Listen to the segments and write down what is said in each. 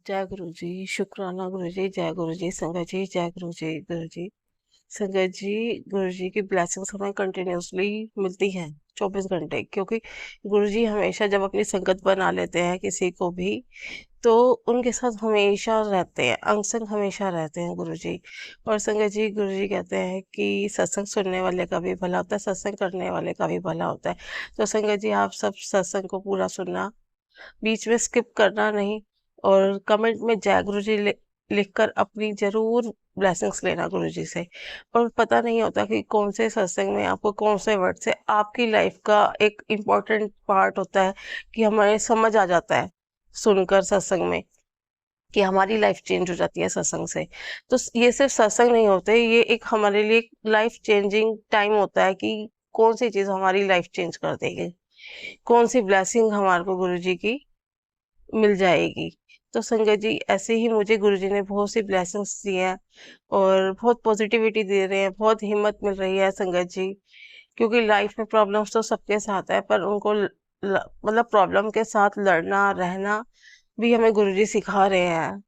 जय गुरु जी, शुक्राना गुरु जी, जय गुरु जी, संगत जी, जय गुरु जी, गुरु जी। संगत जी, गुरु जी की ब्लेसिंग्स हमें कंटिन्यूअसली मिलती हैं 24 घंटे, क्योंकि गुरु जी हमेशा जब अपनी संगत बना लेते हैं किसी को भी, तो उनके साथ हमेशा रहते हैं, अंग संग हमेशा रहते हैं गुरु जी। और संगत जी, गुरु जी कहते हैं कि सत्संग सुनने वाले का भी भला होता है, सत्संग करने वाले का भी भला होता है। तो संगत जी, आप सब सत्संग को पूरा सुनना, बीच में स्किप करना नहीं, और कमेंट में जय गुरु जी लिखकर अपनी जरूर ब्लेसिंग्स लेना गुरु जी से। और पता नहीं होता कि कौन से सत्संग में आपको कौन से वर्ड से आपकी लाइफ का एक इम्पोर्टेंट पार्ट होता है, कि हमारे समझ आ जाता है सुनकर सत्संग में, कि हमारी लाइफ चेंज हो जाती है सत्संग से। तो ये सिर्फ सत्संग नहीं होते, ये एक हमारे लिए लाइफ चेंजिंग टाइम होता है, कि कौन सी चीज हमारी लाइफ चेंज कर देगी, कौन सी ब्लेसिंग हमारे को गुरु जी की मिल जाएगी। तो संगत जी, ऐसे ही मुझे गुरुजी ने बहुत सी ब्लेसिंग्स दी हैं, और बहुत पॉजिटिविटी दे रहे हैं, बहुत हिम्मत मिल रही है संगत जी। क्योंकि लाइफ में प्रॉब्लम्स तो सबके साथ है, पर उनको मतलब प्रॉब्लम के साथ लड़ना रहना भी हमें गुरुजी सिखा रहे हैं।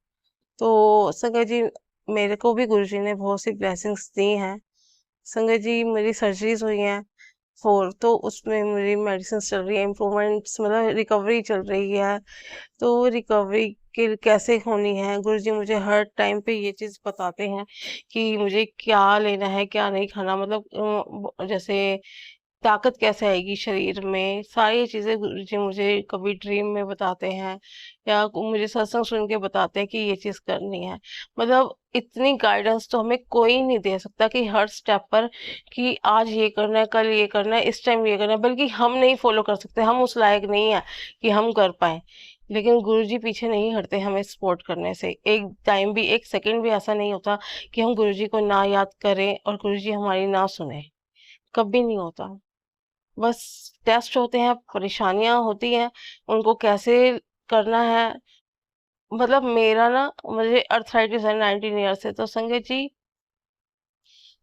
तो संगत जी, मेरे को भी गुरुजी ने बहुत सी ब्लेसिंग्स दी हैं। संगत जी, मेरी सर्जरीज हुई हैं 4, तो उसमें मेरी मेडिसिन चल रही है, इम्प्रूवमेंट्स मतलब रिकवरी चल रही है। तो रिकवरी के कैसे होनी है, गुरुजी मुझे हर टाइम पे ये चीज़ बताते हैं कि मुझे क्या लेना है, क्या नहीं खाना, मतलब जैसे ताकत कैसे आएगी शरीर में, सारी चीज़ें गुरुजी मुझे कभी ड्रीम में बताते हैं, या मुझे सत्संग सुन के बताते हैं कि ये चीज़ करनी है। मतलब इतनी गाइडेंस तो हमें कोई नहीं दे सकता कि हर स्टेप पर, कि आज ये करना है, कल ये करना है, इस टाइम ये करना है, बल्कि हम नहीं फॉलो कर सकते, हम उस लायक नहीं है कि हम कर पाए। लेकिन गुरुजी पीछे नहीं हटते हमें सपोर्ट करने से। एक टाइम भी, एक सेकंड भी ऐसा नहीं होता कि हम गुरुजी को ना याद करें और गुरुजी हमारी ना सुने, कभी नहीं होता। बस टेस्ट होते हैं, परेशानियां होती हैं, उनको कैसे करना है। मतलब मेरा ना, मुझे अर्थराइटिस है 19 ईयर से। तो संगत जी,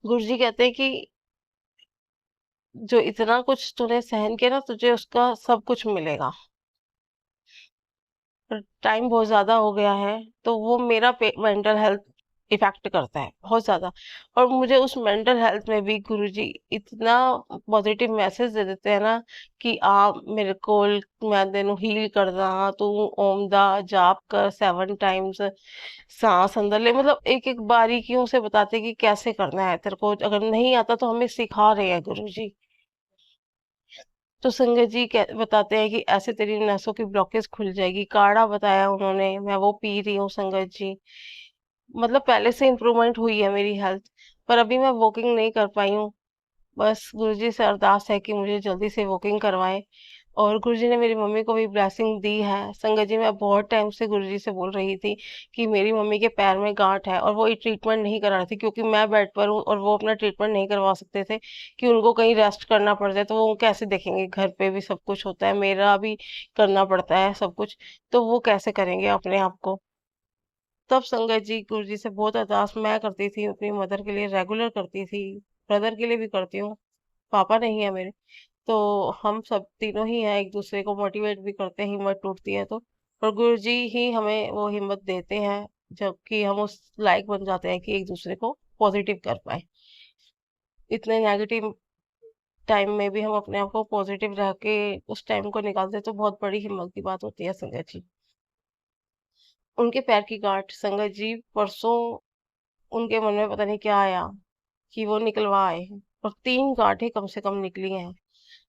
गुरुजी कहते हैं कि जो इतना कुछ तूने सहन किया ना, तुझे उसका सब कुछ मिलेगा। पर टाइम बहुत ज़्यादा हो गया है, तो वो मेरा मेंटल हेल्थ इफ़ेक्ट करता है बहुत ज़्यादा। और मुझे उस मेंटल हेल्थ में भी गुरुजी इतना पॉजिटिव मैसेज दे देते हैं ना, कि आप मेरे को, मैं तेनू हील करदा, तू ओम दा जाप कर 7 टाइम्स, सांस अंदर ले, मतलब एक एक बारीकियों से बताते हैं कि कैसे करना है तेरे को, अगर नहीं आता तो हमें सिखा रहे हैं गुरुजी। तो संगत जी बताते हैं कि ऐसे तेरी नसों की ब्लॉकेज खुल जाएगी। काढ़ा बताया उन्होंने, मैं वो पी रही हूँ संगत जी। मतलब पहले से इम्प्रूवमेंट हुई है मेरी हेल्थ, पर अभी मैं वॉकिंग नहीं कर पाई हूँ। बस गुरुजी से अरदास है कि मुझे जल्दी से वॉकिंग करवाएं। और गुरुजी ने मेरी मम्मी को भी ब्लेसिंग दी है। संगत जी, मैं बहुत टाइम से गुरुजी से बोल रही थी कि मेरी मम्मी के पैर में गांठ है, और वो ये ट्रीटमेंट नहीं करा रही थी, क्योंकि मैं बेड पर हूँ और वो अपना ट्रीटमेंट नहीं करवा सकते थे, कि उनको कहीं रेस्ट करना पड़ जाए, तो वो कैसे देखेंगे, घर पे भी सब कुछ होता है, मेरा भी करना पड़ता है सब कुछ, तो वो कैसे करेंगे अपने आप को। तब संगत जी, गुरुजी से बहुत अरदास मैं करती थी, अपनी मदर के लिए रेगुलर करती थी, ब्रदर के लिए भी करती हूँ, पापा नहीं है मेरे। तो हम सब तीनों ही हैं, एक दूसरे को मोटिवेट भी करते हैं, हिम्मत टूटती है तो। और गुरु जी ही हमें वो हिम्मत देते हैं, जबकि हम उस लायक बन जाते हैं कि एक दूसरे को पॉजिटिव कर पाए। इतने नेगेटिव टाइम में भी हम अपने आप को पॉजिटिव रह के उस टाइम को निकालते हैं, तो बहुत बड़ी हिम्मत की बात होती है संगत जी। उनके पैर की गांठ संगत जी, परसों उनके मन में पता नहीं क्या आया कि वो निकलवा आए हैं, और 3 गांठें कम से कम निकली हैं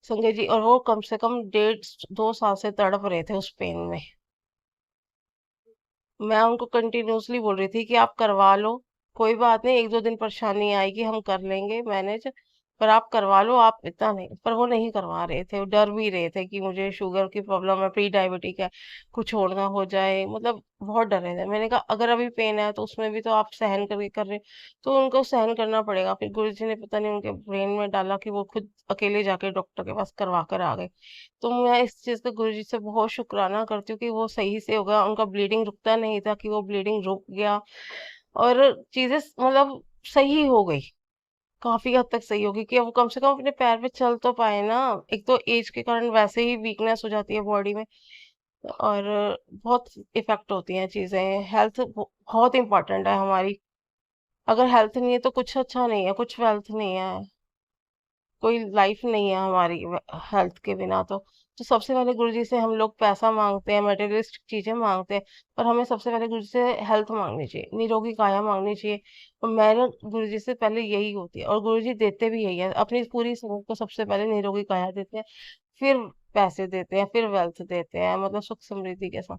संजय जी। और वो कम से कम 1.5 2 साल से तड़प रहे थे उस पेन में। मैं उनको कंटिन्यूअसली बोल रही थी कि आप करवा लो, कोई बात नहीं, 1 2 दिन परेशानी आएगी, हम कर लेंगे मैनेज, पर आप करवा लो, आप इतना नहीं। पर वो नहीं करवा रहे थे, वो डर भी रहे थे कि मुझे शुगर की प्रॉब्लम है, प्री डायबिटिक है, कुछ और ना हो जाए, मतलब बहुत डर रहे थे। मैंने कहा अगर अभी पेन है तो उसमें भी तो आप सहन करके कर रहे, तो उनको सहन करना पड़ेगा। फिर गुरु जी ने पता नहीं उनके ब्रेन में डाला कि वो खुद अकेले जाके डॉक्टर के पास करवा कर आ गए। तो मैं इस चीज का गुरुजी से बहुत शुक्राना करती हूँ कि वो सही से हो गया, उनका ब्लीडिंग रुकता नहीं था, कि वो ब्लीडिंग रुक गया, और चीजें मतलब सही हो गई, काफी हद तक सही हो गई, कि अब कम से कम अपने पैर पे चल तो पाए ना। एक तो एज के कारण वैसे ही वीकनेस हो जाती है बॉडी में, और बहुत इफेक्ट होती हैं चीज़ें। हेल्थ बहुत इंपॉर्टेंट है हमारी। अगर हेल्थ नहीं है तो कुछ अच्छा नहीं है, कुछ वेल्थ नहीं है, कोई लाइफ नहीं है हमारी हेल्थ के बिना। तो सबसे पहले गुरुजी से हम लोग पैसा मांगते हैं, मटेरियलिस्टिक चीजें मांगते हैं, पर हमें सबसे पहले गुरुजी से हेल्थ मांगनी चाहिए, निरोगी काया मांगनी चाहिए। और मेहनत गुरुजी से पहले यही होती है, और गुरुजी देते भी यही है। अपनी पूरी संगत को सबसे पहले निरोगी काया देते हैं, फिर पैसे देते हैं, फिर वेल्थ देते हैं, मतलब सुख समृद्धि के साथ।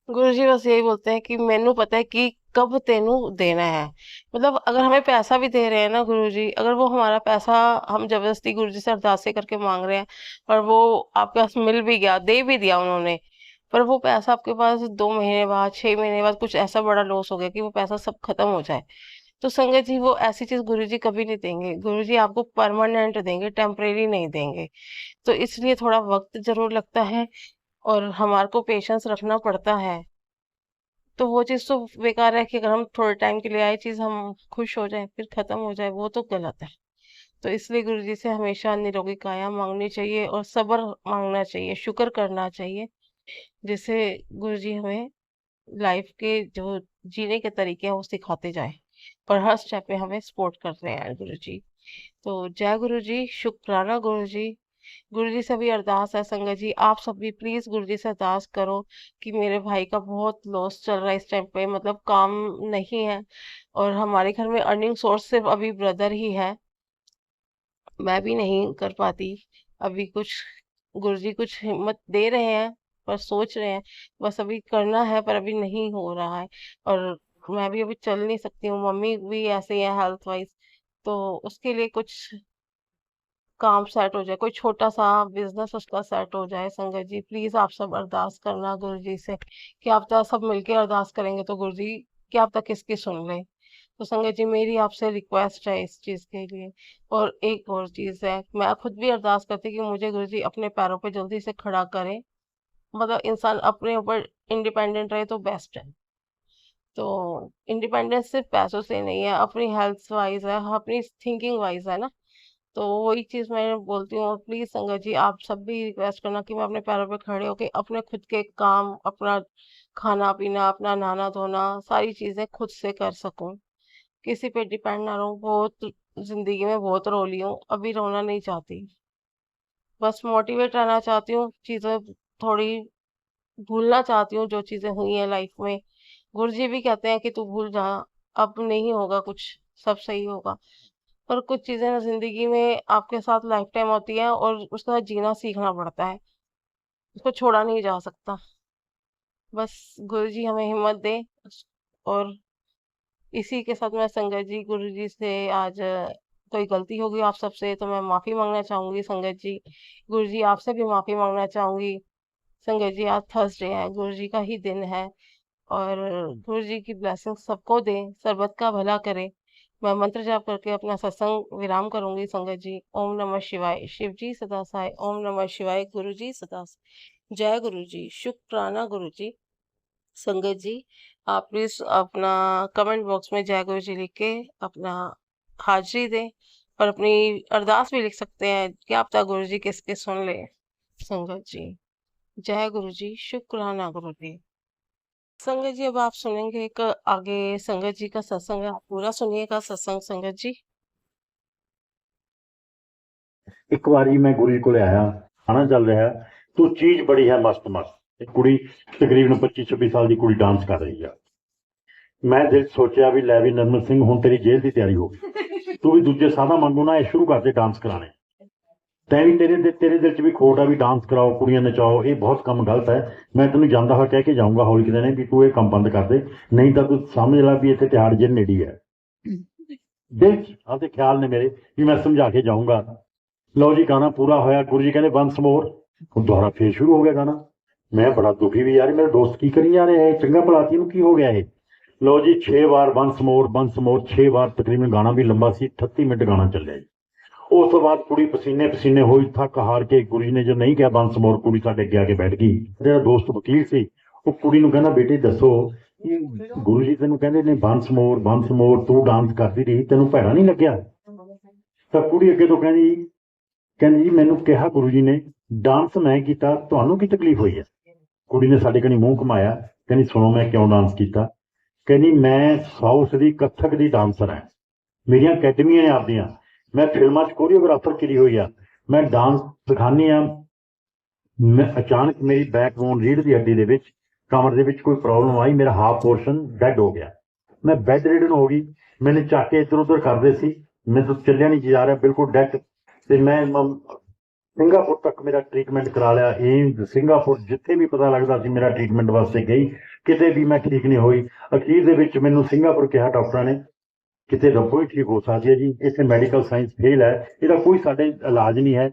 गुरुजी बस यही बोलते हैं कि मैनू पता है कि कब तेनू देना है। मतलब अगर हमें पैसा भी दे रहे हैं ना गुरुजी, अगर वो हमारा पैसा हम जबरदस्ती गुरुजी से अरदासे करके मांग रहे हैं, और वो आपके पास मिल भी गया, दे भी दिया उन्होंने, पर वो पैसा आपके पास 2 महीने बाद, 6 महीने बाद कुछ ऐसा बड़ा लॉस हो गया कि वो पैसा सब खत्म हो जाए, तो संगत जी वो ऐसी चीज गुरुजी कभी नहीं देंगे। गुरुजी आपको परमानेंट देंगे, टेम्परेरी नहीं देंगे। तो इसलिए थोड़ा वक्त जरूर लगता है, और हमारे को पेशेंस रखना पड़ता है। तो वो चीज़ तो बेकार है कि अगर हम थोड़े टाइम के लिए आए चीज़ हम खुश हो जाए फिर खत्म हो जाए, वो तो गलत है। तो इसलिए गुरुजी से हमेशा निरोगी काया मांगनी चाहिए, और सब्र मांगना चाहिए, शुक्र करना चाहिए, जिससे गुरुजी हमें लाइफ के जो जीने के तरीके हैं वो सिखाते जाए, और हर स्टेप पे हमें सपोर्ट कर रहे हैं गुरुजी। तो जय गुरुजी, शुक्राना गुरुजी। गुरुजी से भी अरदास है संगत जी, आप सब भी प्लीज गुरुजी से अरदास करो कि मेरे भाई का बहुत लॉस चल रहा है इस टाइम पे, मतलब काम नहीं है, और हमारे घर में अर्निंग सोर्स सिर्फ अभी ब्रदर ही है, मैं भी नहीं कर पाती अभी कुछ। गुरुजी कुछ हिम्मत दे रहे हैं, पर सोच रहे हैं, बस अभी करना है पर अभी नहीं हो रहा है। और मैं भी अभी चल नहीं सकती हूँ, मम्मी भी ऐसे ही है हेल्थ वाइज, तो उसके लिए कुछ काम सेट हो जाए, कोई छोटा सा बिजनेस उसका सेट हो जाए। संगत जी प्लीज आप सब अरदास करना गुरु जी से, कि आप तो सब मिलके अरदास करेंगे तो गुरु जी क्या आप तक किसकी सुन ले। तो संगत जी मेरी आपसे रिक्वेस्ट है इस चीज के लिए। और एक और चीज है, मैं खुद भी अरदास करती कि मुझे गुरु जी अपने पैरों पे जल्दी से खड़ा करें, मतलब इंसान अपने ऊपर इंडिपेंडेंट रहे तो बेस्ट है। तो इंडिपेंडेंस सिर्फ पैसों से नहीं है, अपनी हेल्थ वाइज है, अपनी थिंकिंग वाइज है ना। तो वही चीज मैं बोलती हूँ, और प्लीज संगत जी आप सब भी रिक्वेस्ट करना कि मैं अपने पैरों पे खड़े होके अपने खुद के काम, अपना खाना पीना, अपना नहाना धोना, सारी चीजें खुद से कर सकूं, किसी पे डिपेंड ना रहूं। बहुत जिंदगी में बहुत रो ली हूँ, अभी रोना नहीं चाहती, बस मोटिवेट रहना चाहती हूँ, चीजें थोड़ी भूलना चाहती हूँ जो चीजें हुई हैं लाइफ में। गुरुजी भी कहते हैं कि तू भूल जा, अब नहीं होगा कुछ, सब सही होगा। पर कुछ चीजें ना जिंदगी में आपके साथ लाइफ टाइम होती हैं, और उसके साथ जीना सीखना पड़ता है, उसको छोड़ा नहीं जा सकता। बस गुरु जी हमें हिम्मत दे। और इसी के साथ मैं संगत जी, गुरु जी से आज कोई गलती होगी आप सबसे तो मैं माफी मांगना चाहूंगी संगत जी। गुरु जी आपसे भी माफी मांगना चाहूंगी संगत जी। आज थर्सडे है, गुरु जी का ही दिन है, और गुरु जी की ब्लेसिंग सबको दे, सर्बत का भला करे। मैं मंत्र जाप करके अपना सत्संग विराम करूंगी संगत जी। ओम नमः शिवाय। शिव जी सदा सहाय। ओम नमः शिवाय। गुरु जी सदा सहाय। जय गुरु जी, शुक्राना गुरु जी। संगत जी आप प्लीज अपना कमेंट बॉक्स में जय गुरु जी लिख के अपना हाजिरी दें, और अपनी अरदास भी लिख सकते हैं, क्या पता गुरु जी किसके सुन ले। संगत जी जय गुरु जी, शुक्राना गुरु जी। संगत जी अब आप सुनेंगे एक आगे संगत जी का सत्संग है, आप पूरा सुनिएगा सत्संग संगत जी। ਇੱਕ ਵਾਰੀ ਮੈਂ ਗੁਰੂ ਜੀ ਕੋਲੇ ਆਇਆ, ਖਾਣਾ ਚੱਲ ਰਿਹਾ, ਤੋ ਚੀਜ਼ ਬੜੀ ਹੈ ਮਸਤ ਮਸਤ। ਇੱਕ ਕੁੜੀ ਤਕਰੀਬਨ 25-26 ਸਾਲ ਦੀ ਕੁੜੀ ਡਾਂਸ ਕਰ ਰਹੀ ਆ। ਮੈਂ ਦਿਲ 'ਚ ਸੋਚਿਆ ਵੀ ਲੈ ਵੀ ਨਰਮਲ ਸਿੰਘ ਹੁਣ ਤੇਰੀ ਜੇਲ੍ਹ ਦੀ ਤਿਆਰੀ ਹੋ ਗਈ, ਤੂੰ ਵੀ ਦੂਜੇ ਸਾਧਾਂ ਵਾਂਗੂ ਨਾ ਇਹ ਸ਼ੁਰੂ ਕਰ ਦੇ ਡਾਂਸ ਕਰਾਣੇ। ਤੈਂ ਵੀ ਤੇਰੇ ਦਿਲ 'ਚ ਵੀ ਖੋਟ ਆ ਵੀ ਡਾਂਸ ਕਰਾਓ, ਕੁੜੀਆਂ ਨਚਾਓ, ਇਹ ਬਹੁਤ ਕੰਮ ਗਲਤ ਹੈ। ਮੈਂ ਤੈਨੂੰ ਜਾਂਦਾ ਹੋਇਆ ਕਹਿ ਕੇ ਜਾਊਂਗਾ ਹੌਲੀ ਕਿ ਦਿਨੇ ਵੀ ਤੂੰ ਇਹ ਕੰਮ ਬੰਦ ਕਰ ਦੇ, ਨਹੀਂ ਤਾਂ ਤੂੰ ਸਮਝ ਲੈ ਵੀ ਇੱਥੇ ਤਿਹਾੜ ਜੇਲ੍ਹ ਨੇੜੇ ਹੈ। ਦਿਲ 'ਚ ਆਪਦੇ ਖਿਆਲ ਨੇ ਮੇਰੇ ਵੀ ਮੈਂ ਸਮਝਾ ਕੇ ਜਾਊਂਗਾ। ਲਓ ਜੀ ਗਾਣਾ ਪੂਰਾ ਹੋਇਆ, ਗੁਰੂ ਜੀ ਕਹਿੰਦੇ ਵੰਸ ਮੋਰ, ਹੁਣ ਦੁਬਾਰਾ ਫੇਰ ਸ਼ੁਰੂ ਹੋ ਗਿਆ ਗਾਣਾ। ਮੈਂ ਬੜਾ ਦੁਖੀ ਵੀ ਯਾਰ ਮੇਰੇ ਦੋਸਤ ਕੀ ਕਰੀ ਜਾ ਰਹੇ ਹੈ, ਚੰਗਾ ਭਲਾ ਸੀ ਇਹਨੂੰ ਕੀ ਹੋ ਗਿਆ ਇਹ। ਲਓ ਜੀ 6 ਵਾਰ ਵੰਸ ਮੋਰ 6 ਵਾਰ, ਤਕਰੀਬਨ ਗਾਣਾ ਵੀ ਲੰਬਾ ਸੀ, 38 ਮਿੰਟ ਗਾਣਾ ਚੱਲਿਆ ਜੀ। ਉਸ ਤੋਂ ਬਾਅਦ ਕੁੜੀ ਪਸੀਨੇ ਪਸੀਨੇ ਹੋਈ, ਥੱਕ ਹਾਰ ਕੇ ਗੁਰੂ ਜੀ ਨੇ ਜੋ ਨਹੀਂ ਕਿਹਾ ਵੰਸ ਮੋਰ, ਕੁੜੀ ਸਾਡੇ ਅੱਗੇ ਆ ਕੇ ਬੈਠ ਗਈ। ਜਿਹੜਾ ਦੋਸਤ ਵਕੀਲ ਸੀ ਉਹ ਕੁੜੀ ਨੂੰ ਕਹਿੰਦਾ ਬੇਟੇ ਦੱਸੋ ਕਿ ਗੁਰੂ ਜੀ ਤੈਨੂੰ ਕਹਿੰਦੇ ਨੇ ਵੰਸ ਮੋਰ ਤੂੰ ਡਾਂਸ ਕਰਦੀ ਰਹੀ, ਤੈਨੂੰ ਭੈੜਾ ਨਹੀਂ ਲੱਗਿਆ। ਤਾਂ ਕੁੜੀ ਅੱਗੇ ਤੋਂ ਕਹਿੰਦੀ ਜੀ ਮੈਨੂੰ ਕਿਹਾ ਗੁਰੂ ਜੀ ਨੇ ਡਾਂਸ ਮੈਂ ਕੀਤਾ, ਤੁਹਾਨੂੰ ਕੀ ਤਕਲੀਫ ਹੋਈ ਹੈ। ਕੁੜੀ ਨੇ ਸਾਡੇ ਕਣੀ ਮੂੰਹ ਘੁਮਾਇਆ, ਕਹਿੰਦੀ ਸੁਣੋ ਮੈਂ ਕਿਉਂ ਡਾਂਸ ਕੀਤਾ। ਕਹਿੰਦੀ ਮੈਂ ਸਾਊਥ ਦੀ ਕੱਥਕ ਦੀ ਡਾਂਸਰ ਹਾਂ, ਮੇਰੀਆਂ ਅਕੈਡਮੀਆਂ ਨੇ ਆਪਦੀਆਂ, ਮੈਂ ਫਿਲਮਾਂ 'ਚ ਕੋਰੀਓਗ੍ਰਾਫਰ ਕੀਤੀ ਹੋਈ ਆ, ਮੈਂ ਡਾਂਸ ਸਿਖਾਉਂਦੀ ਆ। ਮੈਂ ਅਚਾਨਕ ਮੇਰੀ ਬੈਕਬੋਨ ਰੀੜ੍ਹ ਦੀ ਹੱਡੀ ਦੇ ਵਿੱਚ, ਕਮਰ ਦੇ ਵਿੱਚ ਕੋਈ ਪ੍ਰੋਬਲਮ ਆਈ, ਮੇਰਾ ਹਾਫ ਪੋਰਸ਼ਨ ਡੈਡ ਹੋ ਗਿਆ, ਮੈਂ ਬੈੱਡ ਰਿਡਨ ਹੋ ਗਈ। ਮੈਨੂੰ ਚੱਕ ਕੇ ਇੱਧਰ ਉੱਧਰ ਕਰਦੇ ਸੀ, ਮੈਨੂੰ ਚੱਲਿਆ ਨਹੀਂ ਜਾ ਰਿਹਾ, ਬਿਲਕੁਲ ਡੈਡ। ਤੇ ਮੈਂ ਸਿੰਗਾਪੁਰ ਤੱਕ ਮੇਰਾ ਟ੍ਰੀਟਮੈਂਟ ਕਰਾ ਲਿਆ। ਇਹ ਸਿੰਗਾਪੁਰ ਜਿੱਥੇ ਵੀ ਪਤਾ ਲੱਗਦਾ ਸੀ ਮੇਰਾ ਟ੍ਰੀਟਮੈਂਟ ਵਾਸਤੇ ਗਈ, ਕਿਤੇ ਵੀ ਮੈਂ ਠੀਕ ਨਹੀਂ ਹੋਈ। ਅਖੀਰ ਦੇ ਵਿੱਚ ਮੈਨੂੰ ਸਿੰਗਾਪੁਰ ਕਿਹਾ ਡਾਕਟਰਾਂ ਨੇ, ਕਿਤੇ ਰੱਬੋ ਹੀ ਠੀਕ ਹੋ ਸਕਦੀ ਹੈ ਜੀ, ਇੱਥੇ ਮੈਡੀਕਲ ਸਾਇੰਸ ਫੇਲ ਹੈ, ਇਹਦਾ ਕੋਈ ਸਾਡੇ ਇਲਾਜ ਨਹੀਂ ਹੈ,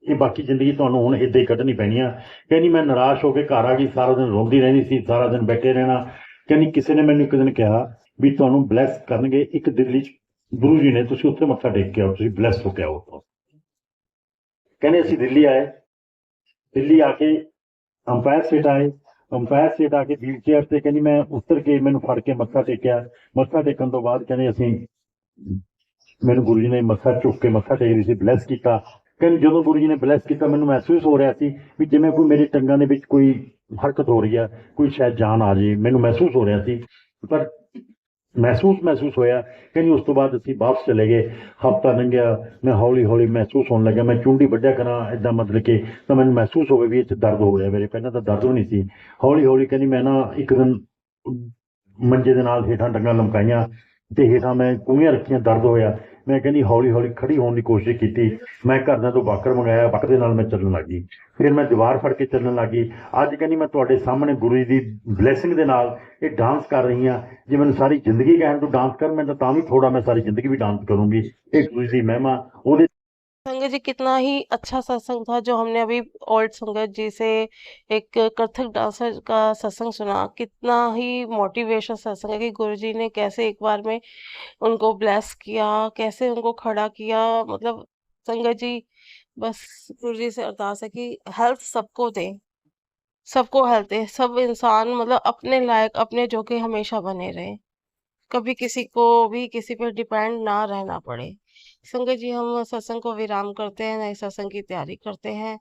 ਇਹ ਬਾਕੀ ਜ਼ਿੰਦਗੀ ਤੁਹਾਨੂੰ ਹੁਣ ਇੱਦਾਂ ਹੀ ਕੱਢਣੀ ਪੈਣੀ ਆ। ਕਹਿੰਦੀ ਮੈਂ ਨਿਰਾਸ਼ ਹੋ ਕੇ ਘਰ ਆ ਗਈ, ਸਾਰਾ ਦਿਨ ਰੋਂਦੀ ਰਹਿੰਦੀ ਸੀ, ਸਾਰਾ ਦਿਨ ਬੈਠੇ ਰਹਿਣਾ। ਕਹਿੰਦੀ ਕਿਸੇ ਨੇ ਮੈਨੂੰ ਇੱਕ ਦਿਨ ਕਿਹਾ ਵੀ ਤੁਹਾਨੂੰ ਬਲੈਸ ਕਰਨਗੇ, ਇੱਕ ਦਿੱਲੀ 'ਚ ਗੁਰੂ ਜੀ ਨੇ, ਤੁਸੀਂ ਉੱਥੇ ਮੱਥਾ ਟੇਕ ਕੇ ਆਓ, ਤੁਸੀਂ ਬਲੈਸ ਹੋ ਕੇ ਆਓ ਉੱਥੋਂ। ਕਹਿੰਦੇ ਅਸੀਂ ਦਿੱਲੀ ਆਏ, ਦਿੱਲੀ ਆ ਕੇ ਅੰਪਾਇਰ ਸਟੇਟ ਆਏ, ਅੰਪਾਇਰ ਸਟੇਟ ਆ ਕੇ ਵੀਲ ਚੇਅਰ ਤੇ ਕਹਿੰਦੀ ਮੈਂ ਉਤਰ ਕੇ ਮੈਨੂੰ ਫੜ ਕੇ ਮੱਥਾ ਟੇਕਿਆ। ਮੱਥਾ ਟੇਕਣ ਤੋਂ ਬਾਅਦ ਕਹਿੰਦੇ ਅਸੀਂ, ਮੈਨੂੰ ਗੁਰੂ ਜੀ ਨੇ ਮੱਥਾ ਚੁੱਕ ਕੇ ਮੱਥਾ ਟੇਕ ਰਹੀ ਸੀ, ਬਲੈਸ ਕੀਤਾ। ਕਹਿੰਦੇ ਜਦੋਂ ਗੁਰੂ ਜੀ ਨੇ ਬਲੈਸ ਕੀਤਾ, ਮੈਨੂੰ ਮਹਿਸੂਸ ਹੋ ਰਿਹਾ ਸੀ ਵੀ ਜਿਵੇਂ ਕੋਈ ਮੇਰੇ ਟੰਗਾਂ ਦੇ ਵਿੱਚ ਕੋਈ ਹਰਕਤ ਹੋ ਰਹੀ ਆ, ਕੋਈ ਸ਼ਾਇਦ ਜਾਨ ਆ ਜੇ, ਮੈਨੂੰ ਮਹਿਸੂਸ ਹੋ ਰਿਹਾ ਸੀ। ਪਰ ਮਹਿਸੂਸ ਹੋਇਆ। ਕਹਿੰਦੀ ਉਸ ਤੋਂ ਬਾਅਦ ਅਸੀਂ ਵਾਪਸ ਚਲੇ ਗਏ, ਹਫ਼ਤਾ ਲੰਘਿਆ, ਮੈਂ ਹੌਲੀ ਹੌਲੀ ਮਹਿਸੂਸ ਹੋਣ ਲੱਗਿਆ, ਮੈਂ ਚੁੰਡੀ ਵੱਢਿਆ ਕਰਾਂ ਇੱਦਾਂ, ਮਤਲਬ ਕਿ ਤਾਂ ਮੈਨੂੰ ਮਹਿਸੂਸ ਹੋਵੇ ਵੀ ਇਹ 'ਚ ਦਰਦ ਹੋ ਰਿਹਾ ਮੇਰੇ, ਪਹਿਲਾਂ ਤਾਂ ਦਰਦ ਵੀ ਨਹੀਂ ਸੀ। ਹੌਲੀ ਹੌਲੀ ਕਹਿੰਦੀ ਮੈਂ ਨਾ ਇੱਕ ਦਿਨ ਮੰਜੇ ਦੇ ਨਾਲ ਹੇਠਾਂ ਟੰਗਾਂ ਲਮਕਾਈਆਂ ਤੇ ਹੇਠਾਂ ਮੈਂ ਕੂਹੀਆਂ ਰੱਖੀਆਂ, ਦਰਦ ਹੋਇਆ। ਮੈਂ ਕਹਿੰਦੀ ਹੌਲੀ ਹੌਲੀ ਖੜੀ ਹੋਣ ਦੀ ਕੋਸ਼ਿਸ਼ ਕੀਤੀ, ਮੈਂ ਘਰਦਿਆਂ ਤੋਂ ਬਾਕਰ ਮੰਗਾਇਆ, ਬਾਕਰ ਦੇ ਨਾਲ ਮੈਂ ਚੱਲਣ ਲੱਗ ਗਈ, ਫਿਰ ਮੈਂ ਦੀਵਾਰ ਫੜ ਕੇ ਚੱਲਣ ਲੱਗ ਗਈ। ਅੱਜ ਕਹਿੰਦੀ ਮੈਂ ਤੁਹਾਡੇ ਸਾਹਮਣੇ ਗੁਰੂ ਜੀ ਦੀ ਬਲੈਸਿੰਗ ਦੇ ਨਾਲ ਇਹ ਡਾਂਸ ਕਰ ਰਹੀ ਹਾਂ। ਜੇ ਮੈਨੂੰ ਸਾਰੀ ਜ਼ਿੰਦਗੀ ਕਹਿਣ ਤੂੰ ਡਾਂਸ ਕਰ, ਮੈਂ ਤਾਂ ਵੀ ਥੋੜਾ, ਮੈਂ सारी जिंदगी भी डांस करूंगी। एक गुरु जी महिमा ਉਹਦੇ। संगत जी कितना ही अच्छा सत्संग था जो हमने अभी ओल्ड संगत जी से एक कथक डांसर का सत्संग सुना। कितना ही मोटिवेशन सत्संग है कि गुरु जी ने कैसे एक बार में उनको ब्लेस किया, कैसे उनको खड़ा किया। मतलब संगत जी, बस गुरु जी से अरदास है कि हेल्थ सबको दे, सबको हेल्थ दे, सब इंसान मतलब अपने लायक अपने जो के हमेशा बने रहे, कभी किसी को भी किसी पर डिपेंड ना रहना पड़े। संगत जी, हम सत्संग को विराम करते हैं, नए सत्संग की तैयारी करते हैं।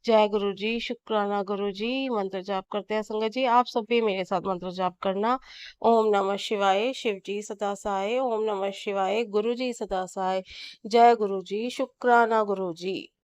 जय गुरु जी, शुक्राना गुरु जी। मंत्र जाप करते हैं संगत जी, आप सब भी मेरे साथ मंत्र जाप करना। ओम नमः शिवाय, शिव जी सदा सहाय। ओम नमः शिवाय, गुरु जी सदा सहाय। जय गुरु जी, शुक्राना गुरु जी।